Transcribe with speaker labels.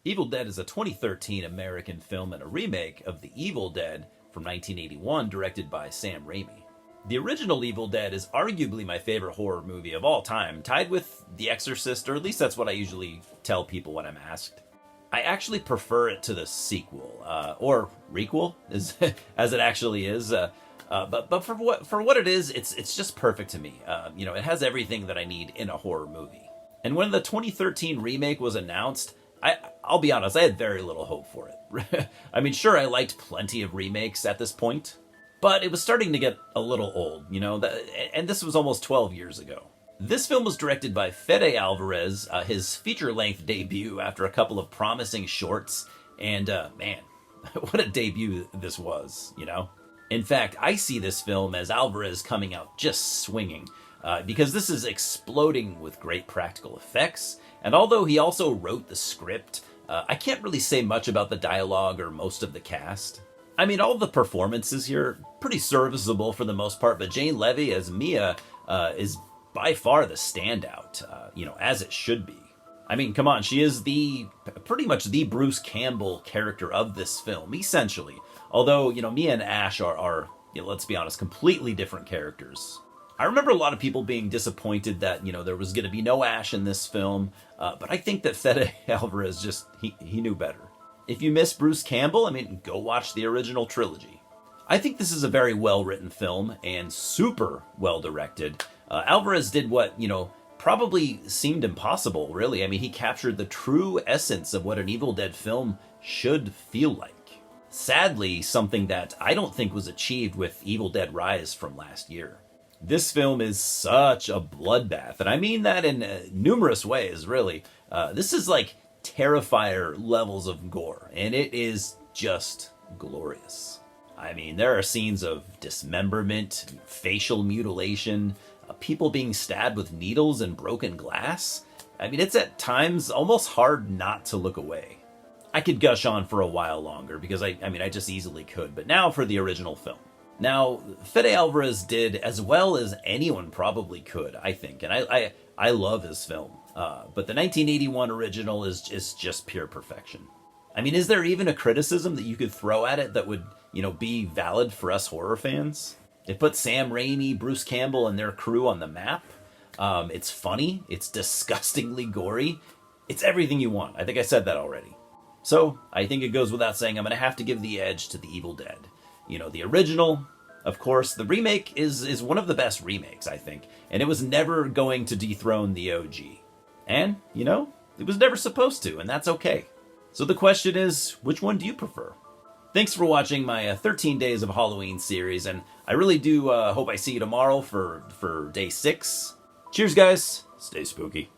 Speaker 1: Evil Dead is a 2013 American film and a remake of The Evil Dead from 1981, directed by Sam Raimi. The original Evil Dead is arguably my favorite horror movie of all time, tied with The Exorcist, or at least that's what I usually tell people when I'm asked. I actually prefer it to the sequel, or requel, as it actually is. But for what it is, it's just perfect to me. It has everything that I need in a horror movie. And when the 2013 remake was announced, I'll be honest, I had very little hope for it. I mean, sure, I liked plenty of remakes at this point, but it was starting to get a little old, and this was almost 12 years ago. This film was directed by Fede Alvarez, his feature-length debut after a couple of promising shorts, and man, what a debut this was, In fact, I see this film as Alvarez coming out just swinging, because this is exploding with great practical effects, and although he also wrote the script, I can't really say much about the dialogue or most of the cast. I mean, all the performances here are pretty serviceable for the most part, but Jane Levy as Mia is by far the standout, as it should be. I mean, come on, she is pretty much the Bruce Campbell character of this film, essentially. Although, Mia and Ash are let's be honest, completely different characters. I remember a lot of people being disappointed that, there was going to be no Ash in this film, but I think that Fede Alvarez he knew better. If you miss Bruce Campbell, go watch the original trilogy. I think this is a very well-written film and super well-directed. Alvarez did what, probably seemed impossible, really. He captured the true essence of what an Evil Dead film should feel like. Sadly, something that I don't think was achieved with Evil Dead Rise from last year. This film is such a bloodbath, and I mean that in numerous ways, really. This is like Terrifier levels of gore, and it is just glorious. There are scenes of dismemberment, facial mutilation, people being stabbed with needles and broken glass. It's at times almost hard not to look away. I could gush on for a while longer because I just easily could, but now for the original film. Now, Fede Alvarez did as well as anyone probably could, I think, and I love his film. But the 1981 original is just pure perfection. Is there even a criticism that you could throw at it that would, be valid for us horror fans? It put Sam Raimi, Bruce Campbell, and their crew on the map. It's funny. It's disgustingly gory. It's everything you want. I think I said that already. So, I think it goes without saying I'm going to have to give the edge to The Evil Dead. The original, of course. The remake is one of the best remakes, I think. And it was never going to dethrone the OG. And, it was never supposed to, and that's okay. So the question is, which one do you prefer? Thanks for watching my 13 Days of Halloween series, and I really do hope I see you tomorrow for day 6. Cheers, guys. Stay spooky.